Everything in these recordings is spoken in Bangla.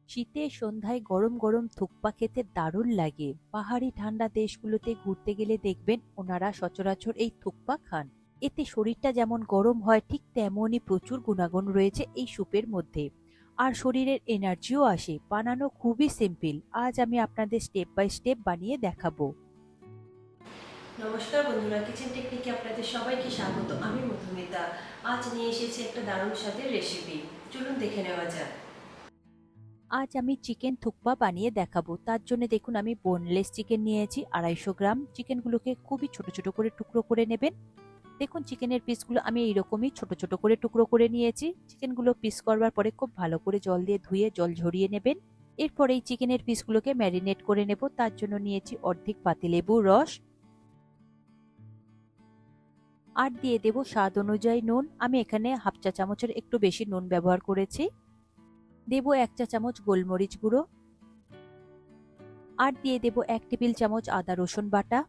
শীতে সন্ধ্যায় গরম গরম থুকপা খেতে দারুণ লাগে। পাহাড়ি ঠান্ডা দেশগুলোতে ঘুরতে গেলে দেখবেন ওনারা সচরাচর এই থুকপা খান। এতে শরীরটা যেমন গরম হয় ঠিক তেমনই প্রচুর গুণাগুণ রয়েছে এই স্যুপের মধ্যে। আর শরীরের এনার্জিও আসে। বানানো খুবই সিম্পল। আজ আমি আপনাদের স্টেপ বাই স্টেপ বানিয়ে দেখাবো। নমস্কার বন্ধুরা, কিচেন টেকনিকে আপনাদের সবাইকে স্বাগত। আমি মধুমিতা। আজ নিয়ে এসেছি একটা দারুণ স্বাদের রেসিপি। চলুন দেখে নেওয়া যাক। আজ আমি চিকেন থুকপা বানিয়ে দেখাবো। তার জন্য দেখুন আমি বোনলেস চিকেন নিয়েছি 250 গ্রাম। চিকেনগুলোকে খুবই ছোট ছোট করে টুকরো করে নেবেন। দেখুন চিকেনের পিসগুলো আমি এইরকমই ছোট ছোট করে টুকরো করে নিয়েছি। চিকেনগুলো পিস করবার পরে খুব ভালো করে জল দিয়ে ধুয়ে জল ঝরিয়ে নেবেন। এরপর এই চিকেনের পিসগুলোকে ম্যারিনেট করে নেব। তার জন্য নিয়েছি অর্ধেক পাতিলেবুর রস, আর দিয়ে দেব স্বাদ অনুযায়ী নুন। আমি এখানে হাফ চা চামচের একটু বেশি নুন ব্যবহার করেছি। দেব 1 চা চামচ গোলমরিচ গুঁড়ো, আর দিয়ে দেব 1 টেবিল চামচ আদা রসুন বাটা।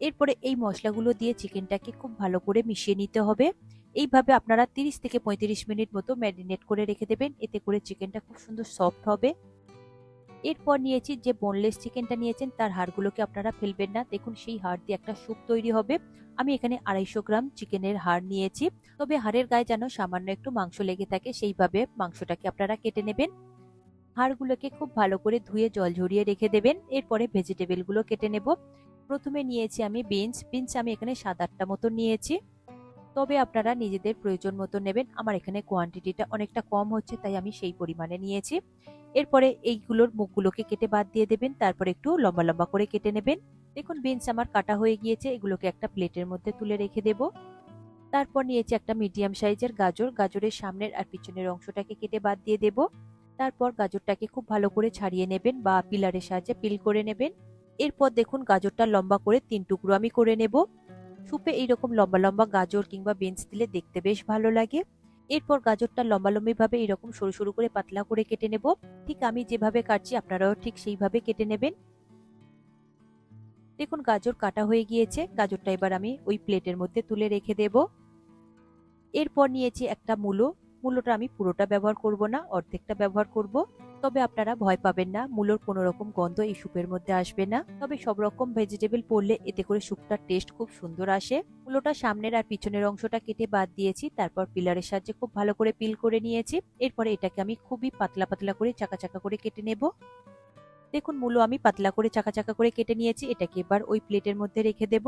এরপরে এই মশলাগুলো দিয়ে চিকেনটাকে খুব ভালো করে মিশিয়ে নিতে হবে। এইভাবে আপনারা 30 থেকে 35 মিনিট মতো ম্যারিনেট করে রেখে দেবেন। এতে করে চিকেনটা খুব সুন্দর সফট হবে। এরপর নিয়েছি যে বোনলেস চিকেনটা নিয়েছেন তার হাড়গুলোকে আপনারা ফেলবেন না। দেখুন সেই হাড় দিয়ে একটা স্যুপ তৈরি হবে। আমি এখানে 250 গ্রাম চিকেনের হাড় নিয়েছি। তবে হাড়ের গায়ে যেন সামান্য একটু মাংস লেগে থাকে সেইভাবে মাংসটাকে আপনারা কেটে নেবেন। হাড়গুলোকে খুব ভালো করে ধুয়ে জল ঝরিয়ে রেখে দেবেন। এরপরে ভেজিটেবলগুলো কেটে নেব। প্রথমে নিয়েছি আমি বিনস আমি এখানে 7-8টা মতো নিয়েছি। তবে আপনারা নিজেদের প্রয়োজন মতো নেবেন। আমার এখানে কোয়ান্টিটিটা অনেকটা কম হচ্ছে তাই আমি সেই পরিমাণে নিয়েছি। এরপরে এইগুলোর মুখগুলোকে কেটে বাদ দিয়ে দেবেন। তারপর একটু লম্বা লম্বা করে কেটে নেবেন। দেখুন বিনস আমার কাটা হয়ে গিয়েছে। এগুলোকে একটা প্লেটের মধ্যে তুলে রেখে দেব। তারপর নিয়েছি একটা মিডিয়াম সাইজের গাজর। গাজরের সামনের আর পিছনের অংশটাকে কেটে বাদ দিয়ে দেব। তারপর গাজরটাকে খুব ভালো করে ছাড়িয়ে নেবেন বা পিলারের সাহায্যে পিল করে নেবেন। এরপর দেখুন গাজরটা লম্বা করে 3 টুকরো আমি করে নেব। স্যুপে এইরকম লম্বা লম্বা গাজর কিংবা বিনস দিলে দেখতে বেশ ভালো লাগে। এরপর গাজরটা লম্বালম্বি ভাবে এরকম সরু সরু করে পাতলা করে কেটে নেব। ঠিক আমি যেভাবে কাটছি আপনারাও ঠিক সেইভাবে কেটে নেবেন। দেখুন গাজর কাটা হয়ে গিয়েছে। গাজরটা এবার আমি ওই প্লেটের মধ্যে তুলে রেখে দেব। এরপর নিয়েছি একটা মূলোটা আমি পুরোটা ব্যবহার করব না, অর্ধেকটা ব্যবহার করব। তবে আপনারা ভয় পাবেন না, মূলোর কোনো রকম গন্ধ এই স্যুপের মধ্যে আসবে না। তবে সব রকম ভেজিটেবল পড়লে এতে করে স্যুপটার টেস্ট খুব সুন্দর আসে। মূলোটা সামনের আর পিছনের অংশটা কেটে বাদ দিয়েছি। তারপর পিলারের সাহায্যে খুব ভালো করে পিল করে নিয়েছি। এরপরে এটাকে আমি খুবই পাতলা পাতলা করে চাকা চাকা করে কেটে নেব। দেখুন মূলো আমি পাতলা করে চাকা চাকা করে কেটে নিয়েছি। এটাকে এবার ওই প্লেটের মধ্যে রেখে দেব।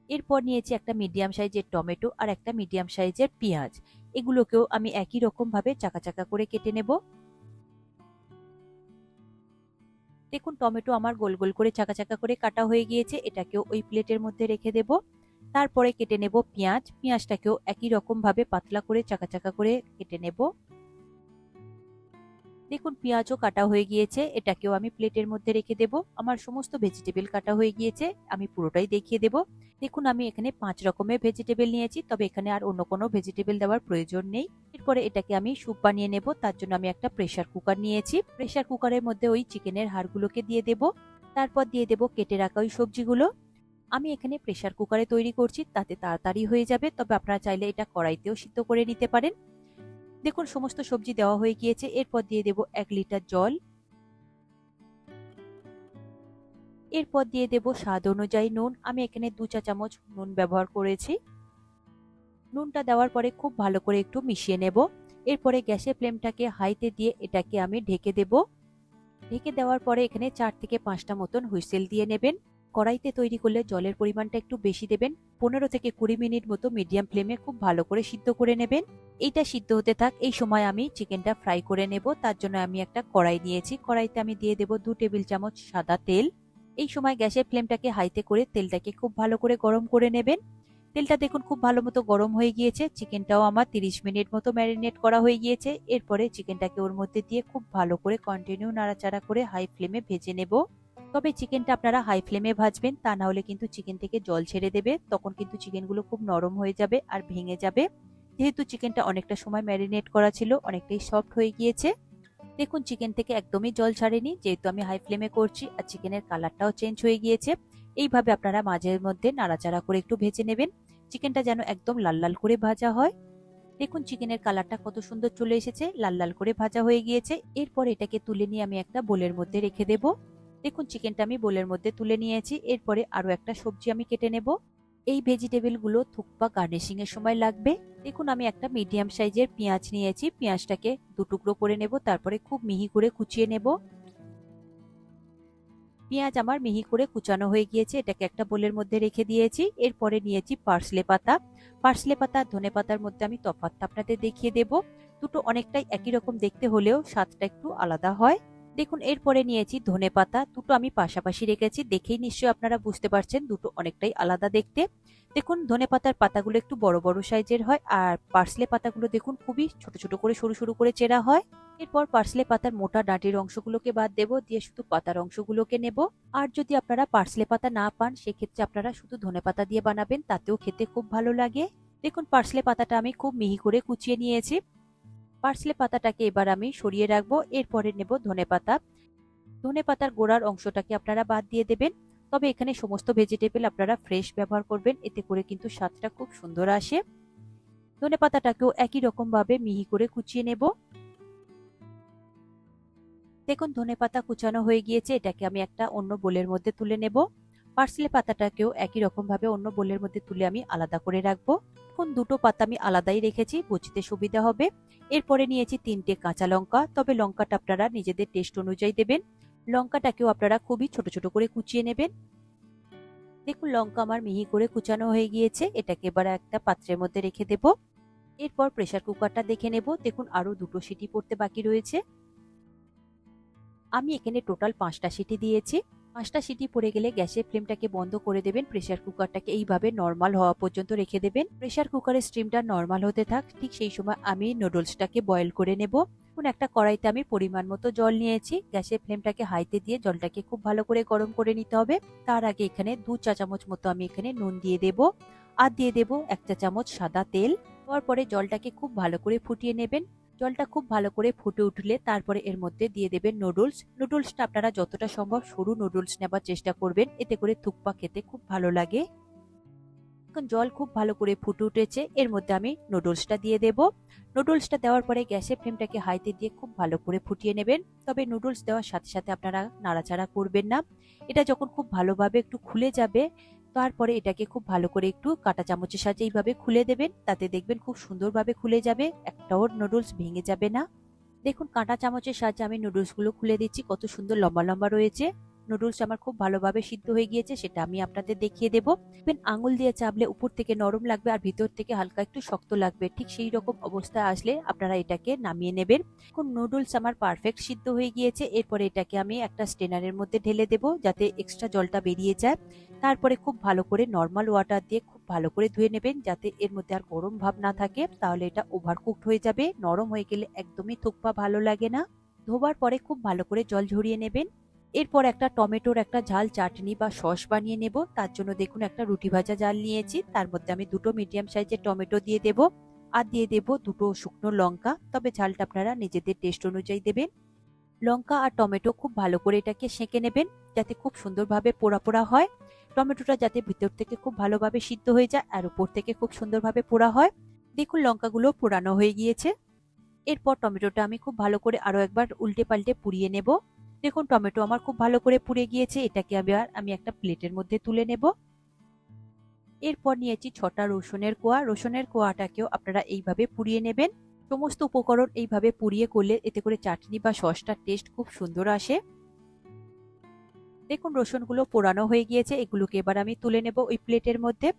এরপর নিয়েছি একটা মিডিয়াম সাইজের টমেটো আর একটা মিডিয়াম সাইজের পেঁয়াজ। এগুলোকেও আমি একই রকম ভাবে চাকা চাকা করে কেটে নেব। দেখুন টমেটো আমার গোল গোল করে চাকা চাকা করে কাটা হয়ে গিয়েছে। এটাকেও ওই প্লেটের মধ্যে রেখে দেব। তারপরে কেটে নেব পেঁয়াজটাকেও একই রকম ভাবে পাতলা করে চাকা চাকা করে কেটে নেব। দেখুন পেঁয়াজও কাটা হয়ে গিয়েছে। এটাকেও আমি প্লেটের মধ্যে রেখে দেব। আমার সমস্ত ভেজিটেবল কাটা হয়ে গিয়েছে। আমি পুরোটাই দেখিয়ে দেব। দেখুন আমি এখানে 5 রকমের ভেজিটেবল নিয়েছি। তবে এখানে আর অন্য কোনো ভেজিটেবল দেওয়ার প্রয়োজন নেই। এরপরে এটাকে আমি স্যুপ বানিয়ে নেব। তার জন্য আমি একটা প্রেসার কুকার নিয়েছি। প্রেসার কুকারের মধ্যে ওই চিকেনের হাড়গুলোকে দিয়ে দেব। তারপর দিয়ে দেব কেটে রাখা ওই সবজিগুলো। আমি এখানে প্রেসার কুকারে তৈরি করছি, তাতে তাড়াতাড়ি হয়ে যাবে। তবে আপনারা চাইলে এটা কড়াইতেও সিদ্ধ করে নিতে পারেন। দেখুন সমস্ত সবজি দেওয়া হয়ে গিয়েছে। এরপর দিয়ে দেব 1 লিটার জল। এরপর দিয়ে দেব স্বাদ অনুযায়ী নুন। আমি এখানে 2 চা চামচ নুন ব্যবহার করেছি। নুনটা দেওয়ার পরে খুব ভালো করে একটু মিশিয়ে নেব। এরপরে গ্যাসের ফ্লেমটাকে হাইতে দিয়ে এটাকে আমি ঢেকে দেব। ঢেকে দেওয়ার পরে এখানে 4 থেকে 5টা মতন হুইসেল দিয়ে নেবেন। কড়াইতে তৈরি করলে জলের পরিমাণটা একটু বেশি দেবেন। 15 থেকে 20 মিনিট মতো মিডিয়াম ফ্লেমে খুব ভালো করে সিদ্ধ করে নেবেন। এইটা সিদ্ধ হতে থাক, এই সময় আমি চিকেনটা ফ্রাই করে নেব। তার জন্য আমি একটা কড়াই নিয়েছি। কড়াইতে আমি দিয়ে দেব 2 টেবিল চামচ সাদা তেল। এই সময় গ্যাসের ফ্লেমটাকে হাইতে করে তেলটাকে খুব ভালো করে গরম করে নেবেন। তেলটা দেখুন খুব ভালো মতো গরম হয়ে গিয়েছে। চিকেনটাও আমার 30 মিনিট মতো ম্যারিনেট করা হয়ে গিয়েছে। এরপরে চিকেনটাকে ওর মধ্যে দিয়ে খুব ভালো করে কন্টিনিউ নাড়াচাড়া করে হাই ফ্লেমে ভেজে নেব। তবে চিকেনটা আপনারা হাই ফ্লেমে ভাজবেন, তা না হলে কিন্তু চিকেন থেকে জল ছেড়ে দেবে। তখন কিন্তু চিকেনগুলো খুব নরম হয়ে যাবে আর ভেঙে যাবে। যেহেতু চিকেনটা অনেকটা সময় ম্যারিনেট করা ছিল, অনেকটাই সফট হয়ে গিয়েছে। দেখুন চিকেন থেকে একদমই জল ছাড়েনি, যেহেতু আমি হাই ফ্লেমে করছি। আর চিকেনের কালারটাও চেঞ্জ হয়ে গিয়েছে। এইভাবে আপনারা মাঝে মধ্যে নাড়াচাড়া করে একটু ভেজে নেবেন। চিকেনটা যেন একদম লাল লাল করে ভাজা হয়। দেখুন চিকেনের কালারটা কত সুন্দর চলে এসেছে, লাল লাল করে ভাজা হয়ে গিয়েছে। এরপর এটাকে তুলে নিয়ে আমি একটা বোলের মধ্যে রেখে দেব। দেখুন চিকেনটা আমি বোলের মধ্যে তুলে নিয়েছি। এরপরে আরো একটা সবজি আমি কেটে নেব। এই ভেজিটেবল গুলো থুকপা গার্নিশিং এর সময় লাগবে। দেখুন আমি একটা মিডিয়াম সাইজের পেঁয়াজ নিয়েছি, পেঁয়াজটাকে দু টুকরো করে নেব, তারপরে খুব মিহি করে কুচিয়ে নেব। পেঁয়াজ আমার মিহি করে কুচানো হয়ে গিয়েছে, এটাকে একটা বোলের মধ্যে রেখে দিয়েছি। এরপরে নিয়েছি পার্সলে পাতা। পার্সলে পাতা আর ধনে পাতার মধ্যে আমি তফাৎটা আপনাদের দেখিয়ে দেব। দুটো অনেকটাই একই রকম দেখতে হলেও স্বাদটা একটু আলাদা হয়। দেখুন এরপরে নিয়েছি ধনে পাতা, দুটো আমি পাশাপাশি রেখেছি, দেখেই নিশ্চয়ই আপনারা বুঝতে পারছেন দুটো অনেকটাই আলাদা দেখতে। দেখুন ধনে পাতার পাতাগুলো একটু বড় বড় সাইজের হয়, আর পার্সলে পাতাগুলো দেখুন খুবই ছোট ছোট করে সরু সরু করে চেরা হয়। এরপর পার্সলে পাতার মোটা ডাঁটির অংশগুলোকে বাদ দেব, দিয়ে শুধু পাতার অংশগুলোকে নেব। আর যদি আপনারা পার্সলে পাতা না পান সেক্ষেত্রে আপনারা শুধু ধনে পাতা দিয়ে বানাবেন, তাতেও খেতে খুব ভালো লাগে। দেখুন পার্সলে পাতাটা আমি খুব মিহি করে কুচিয়ে নিয়েছি। পার্সলে পাতাটাকে এবার আমি সরিয়ে রাখবো। এরপরে নেব ধনে পাতা। ধনে পাতার গোড়ার অংশটাকে আপনারা বাদ দিয়ে দেবেন। তবে এখানে সমস্ত ভেজিটেবল আপনারা ফ্রেশ ব্যবহার করবেন, এতে করে কিন্তু স্বাদটা খুব সুন্দর আসে। ধনে পাতাটাকেও একই রকম ভাবে মিহি করে কুচিয়ে নেব। দেখুন ধনেপাতা কুচানো হয়ে গিয়েছে, এটাকে আমি একটা অন্য বোলের মধ্যে তুলে নেব। পার্সলে পাতাটাকেও একই রকম ভাবে অন্য বোলের মধ্যে তুলে আমি আলাদা করে রাখবো। এখন দুটো পাতা আমি আলাদাই রেখেছি, বুঝতে সুবিধা হবে। এরপরে নিয়েছি 3টে কাঁচা লঙ্কা, তবে লঙ্কাটা আপনারা নিজেদের টেস্ট অনুযায়ী দেবেন। লঙ্কাটাকেও আপনারা খুবই ছোট ছোট করে কুচিয়ে নেবেন। দেখুন লঙ্কা আমার মিহি করে কুচানো হয়ে গিয়েছে, এটাকে এবার একটা পাত্রের মধ্যে রেখে দেব। এরপর প্রেসার কুকারটা দেখে নেব। দেখুন আরো দুটো সিটি পড়তে বাকি রয়েছে। আমি এখানে টোটাল 5টা সিটি দিয়েছি। 5টা সিটি পড়ে গেলে গ্যাসের ফ্লেমটাকে বন্ধ করে দেবেন। প্রেসার কুকারটাকে এইভাবে নর্মাল হওয়া পর্যন্ত রেখে দেবেন। প্রেসার কুকারের স্টিমটা নর্মাল হতে থাক, ঠিক সেই সময় আমি নুডলসটাকে বয়েল করে নেব। এখন একটা কড়াইতে আমি পরিমাণ মতো জল নিয়েছি। গ্যাসের ফ্লেমটাকে হাইতে দিয়ে জলটাকে খুব ভালো করে গরম করে নিতে হবে। তার আগে এখানে 2 চা চামচ মতো আমি এখানে নুন দিয়ে দেব, আর দিয়ে দেব 1 চা চামচ সাদা তেল। তারপরে জলটাকে খুব ভালো করে ফুটিয়ে নেবেন। জলটা খুব ভালো করে ফুটে উঠলে তারপরে এর মধ্যে দিয়ে দেবেন নুডলস। নুডলসটা আপনারা যতটা সম্ভব সরু নুডলস নেবার চেষ্টা করবেন, এতে করে থুকপা খেতে খুব ভালো লাগে। এখন জল খুব ভালো করে ফুটে উঠেছে, এর মধ্যে আমি নুডলসটা দিয়ে দেব। নুডলসটা দেওয়ার পরে গ্যাসের ফ্লেমটাকে হাইতে দিয়ে খুব ভালো করে ফুটিয়ে নেবেন। তবে নুডলস দেওয়ার সাথে সাথে আপনারা নাড়াচাড়া করবেন না। এটা যখন খুব ভালোভাবে একটু খুলে যাবে, তারপরে এটাকে খুব ভালো করে একটু কাঁটা চামচের সাহায্যে এইভাবে খুলে দেবেন, তাতে দেখবেন খুব সুন্দরভাবে খুলে যাবে, একটাও নুডলস ভেঙে যাবে না। দেখুন কাঁটা চামচের সাহায্যে আমি নুডলসগুলো খুলে দিচ্ছি, কত সুন্দর লম্বা লম্বা রয়েছে। নুডলস আমার খুব ভালোভাবে সিদ্ধ হয়ে গিয়েছে, সেটা আমি আপনাদের দেখিয়ে দেবো। আঙুল দিয়ে চাপলে উপর থেকে নরম লাগবে আর ভিতর থেকে হালকা একটু শক্ত লাগবে, ঠিক সেই রকম অবস্থায় আসলে আপনারা এটাকে নামিয়ে নেবেন। এখন নুডলস আমার পারফেক্ট সিদ্ধ হয়ে গিয়েছে। এরপরে এটাকে আমি একটা স্ট্রেনারের মধ্যে ঢেলে দেবো, যাতে এক্সট্রা জলটা বেরিয়ে যায়। তারপরে খুব ভালো করে নর্মাল ওয়াটার দিয়ে খুব ভালো করে ধুয়ে নেবেন, যাতে এর মধ্যে আর গরম ভাব না থাকে, তাহলে এটা ওভারকুকড হয়ে যাবে। নরম হয়ে গেলে একদমই থুকপা ভালো লাগে না। ধোবার পরে খুব ভালো করে জল ঝরিয়ে নেবেন। এরপর একটা টমেটোর একটা ঝাল চাটনি বা সস বানিয়ে নেব। তার জন্য দেখুন একটা রুটি ভাজা জাল নিয়েছি, তার মধ্যে আমি দুটো মিডিয়াম সাইজের টমেটো দিয়ে দেব, আর দিয়ে দেব দুটো শুকনো লঙ্কা। তবে ঝালটা আপনারা নিজেদের টেস্ট অনুযায়ী দেবেন। লঙ্কা আর টমেটো খুব ভালো করে এটাকে সেঁকে নেবেন, যাতে খুব সুন্দরভাবে পোড়া পোড়া হয়। টমেটোটা যাতে ভিতর থেকে খুব ভালোভাবে সিদ্ধ হয়ে যায় আর উপর থেকে খুব সুন্দরভাবে পোড়া হয়। দেখুন লঙ্কাগুলো পোড়ানো হয়ে গিয়েছে। এরপর টমেটোটা আমি খুব ভালো করে আরো একবার উল্টে পাল্টে পুড়িয়ে নেব। দেখুন টমেটো আমার খুব ভালো করে পুড়ে গিয়েছে, এটাকে আমি একটা প্লেটের মধ্যে তুলে নেব। এরপর নিয়েছি 6টা রসুনের কোয়া। রসুনের কোয়াটাকেও আপনারা এইভাবে পুড়িয়ে নেবেন। সমস্ত উপকরণ এইভাবে পুড়িয়ে করলে এতে করে চাটনি বা সসটার টেস্ট খুব সুন্দর আসে। দেখুন রসুনগুলো পোড়ানো হয়ে গিয়েছে, এগুলোকে এবার আমি তুলে নেব ওই প্লেটের মধ্যে।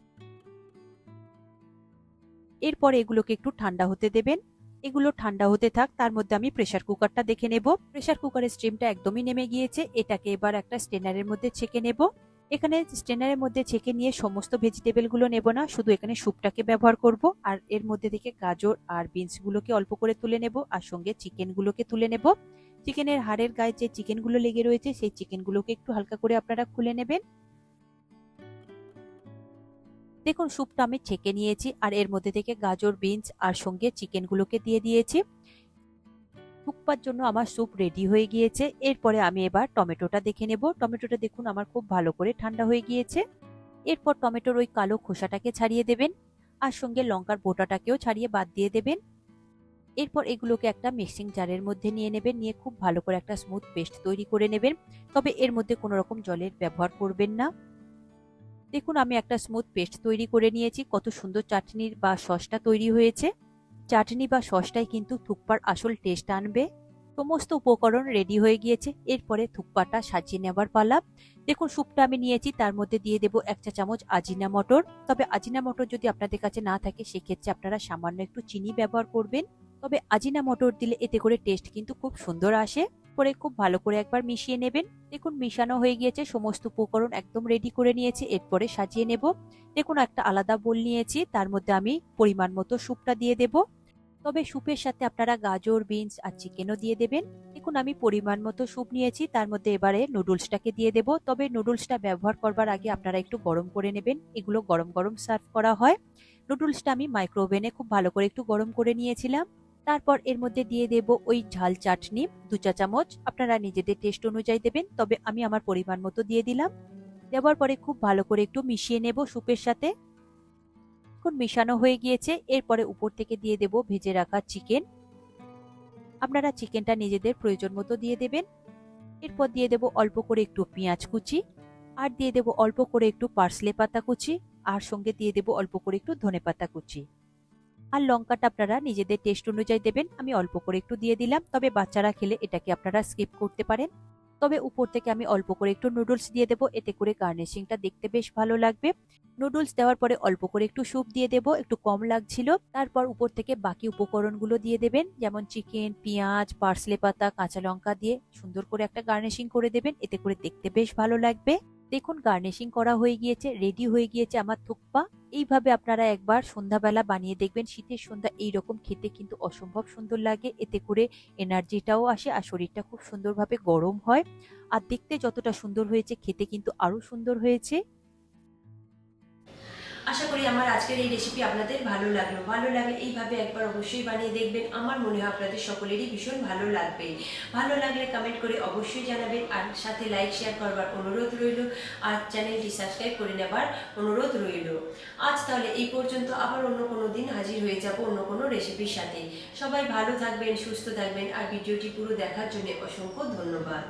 এরপর এগুলোকে একটু ঠান্ডা হতে দেবেন। এগুলো ঠান্ডা হতে থাক, তার মধ্যে আমি প্রেসার কুকারটা দেখে নেব। প্রেসার কুকারের স্টিমটা একদমই নেমে গিয়েছে, এটাকে এবার একটা স্ট্রেনারের মধ্যে ছেঁকে নেব। এখানে স্ট্রেনারের মধ্যে ছেঁকে নিয়ে সমস্ত ভেজিটেবল গুলো নেব না, শুধু এখানে স্যুপটাকে ব্যবহার করব। আর এর মধ্যে থেকে গাজর আর বিনস গুলোকে অল্প করে তুলে নেব, আর সঙ্গে চিকেন গুলোকে তুলে নেব। চিকেনের হাড়ের গায়ে যে চিকেন গুলো লেগে রয়েছে সেই চিকেন গুলোকে একটু হালকা করে আপনারা খুলে নেবেন। দেখুন স্যুপটা আমি ছেঁকে নিয়েছি, আর এর মধ্যে থেকে গাজর বিনস আর সঙ্গে চিকেন গুলোকে দিয়ে দিয়েছি। থুকপার জন্য আমার স্যুপ রেডি হয়ে গিয়েছে। এরপরে আমি এবার টমেটোটা দেখে নেব। টমেটোটা দেখুন আমার খুব ভালো করে ঠান্ডা হয়ে গিয়েছে। এরপর টমেটোর ওই কালো খোসাটাকে ছাড়িয়ে দেবেন। আর সঙ্গে লঙ্কার বোটাটাকেও ছাড়িয়ে বাদ দিয়ে দেবেন। এরপর এগুলোকে একটা মিক্সিং জারের মধ্যে নিয়ে নেবেন, নিয়ে খুব ভালো করে একটা স্মুথ পেস্ট তৈরি করে নেবেন। তবে এর মধ্যে কোনো রকম জলের ব্যবহার করবেন না। দেখুন আমি একটা স্মুথ পেস্ট তৈরি করে নিয়েছি। কত সুন্দর চাটনির বা সসটা তৈরি হয়েছে। চাটনি বা সসটাই কিন্তু থুকপার আসল টেস্ট আনবে। সমস্ত উপকরণ রেডি হয়ে গিয়েছে। এরপরে থুকপাটা সাজিয়ে নেবার পালা। দেখুন স্যুপটা আমি নিয়েছি, তার মধ্যে দিয়ে দেবো 1 চা চামচ আজিনা মটর। তবে আজিনা মটর যদি আপনাদের কাছে না থাকে সেক্ষেত্রে আপনারা সামান্য একটু চিনি ব্যবহার করবেন। তবে আজিনা মটর দিলে এতে করে টেস্ট কিন্তু খুব সুন্দর আসে। পরে খুব ভালো করে একবার মিশিয়ে নেবেন। দেখুন মিশানো হয়ে গিয়েছে, সমস্ত উপকরণ একদম রেডি করে নিয়েছি। এরপরে সাজিয়ে নেব। দেখুন একটা আলাদা বোল নিয়েছি, তার মধ্যে আমি পরিমাণ মতো স্যুপটা দিয়ে দেব। তবে স্যুপের সাথে আপনারা গাজর, বিনস আর চিকেনও দিয়ে দেবেন। দেখুন আমি পরিমাণ মতো স্যুপ নিয়েছি, তার মধ্যে এবারে নুডলসটাকে দিয়ে দেব। তবে নুডলসটা ব্যবহার করবার আগে আপনারা একটু গরম করে নেবেন, এগুলো গরম গরম সার্ভ করা হয়। নুডলসটা আমি মাইক্রোওভেনে খুব ভালো করে একটু গরম করে নিয়েছিলাম। তারপর এর মধ্যে দিয়ে দেব ওই ঝাল চাটনি 2 চা চামচ, আপনারা নিজেদের টেস্ট অনুযায়ী দেবেন, তবে আমি আমার পরিমাণ মতো দিয়ে দিলাম। দেওয়ার পরে খুব ভালো করে একটু মিশিয়ে নেব স্যুপের সাথে। এখন মেশানো হয়ে গিয়েছে। এরপরে উপর থেকে দিয়ে দেব ভেজে রাখা চিকেন। আপনারা চিকেনটা নিজেদের প্রয়োজন মতো দিয়ে দেবেন। এরপর দিয়ে দেব অল্প করে একটু পেঁয়াজ কুচি, আর দিয়ে দেব অল্প করে একটু পার্সলে পাতা কুচি, আর সঙ্গে দিয়ে দেব অল্প করে একটু ধনেপাতা কুচি। আর লঙ্কাটা আপনারা নিজেদের টেস্ট অনুযায়ী দেবেন, আমি অল্প করে একটু দিয়ে দিলাম। তবে বাচ্চারা খেলে এটাকে আপনারা স্কিপ করতে পারেন। তবে উপর থেকে আমি অল্প করে একটু নুডলস দিয়ে দেবো, এতে করে গার্নিশিংটা দেখতে বেশ ভালো লাগবে। নুডলস দেওয়ার পরে অল্প করে একটু স্যুপ দিয়ে দেবো, একটু কম লাগছিল। তারপর উপর থেকে বাকি উপকরণগুলো দিয়ে দেবেন, যেমন চিকেন, পেঁয়াজ, পার্সলে পাতা, কাঁচা লঙ্কা দিয়ে সুন্দর করে একটা গার্নিশিং করে দেবেন, এতে করে দেখতে বেশ ভালো লাগবে। দেখুন গার্নিশিং করা হয়ে গিয়েছে, রেডি হয়ে গিয়েছে আমার থুকপা। এইভাবে আপনারা একবার সন্ধ্যাবেলা বানিয়ে দেখবেন। শীতের সন্ধ্যা এইরকম খেতে কিন্তু অসম্ভব সুন্দর লাগে, এতে করে এনার্জিটাও আসে আর শরীরটা খুব সুন্দরভাবে গরম হয়। আর দেখতে যতটা সুন্দর হয়েছে খেতে কিন্তু আরো সুন্দর হয়েছে। আশা করি আমার আজকের এই রেসিপি আপনাদের ভালো লাগলো। ভালো লাগলে এইভাবে একবার অবশ্যই বানিয়ে দেখবেন। আমার মনে হয় আপনাদের সকলেরই ভীষণ ভালো লাগবে। ভালো লাগলে কমেন্ট করে অবশ্যই জানাবেন, আর সাথে লাইক শেয়ার করবার অনুরোধ রইল, আর চ্যানেলটি সাবস্ক্রাইব করে নেবার অনুরোধ রইল। আজ তাহলে এই পর্যন্ত, আবার অন্য কোনো দিন হাজির হয়ে যাব অন্য কোনো রেসিপির সাথে। সবাই ভালো থাকবেন, সুস্থ থাকবেন, আর ভিডিওটি পুরো দেখার জন্য অসংখ্য ধন্যবাদ।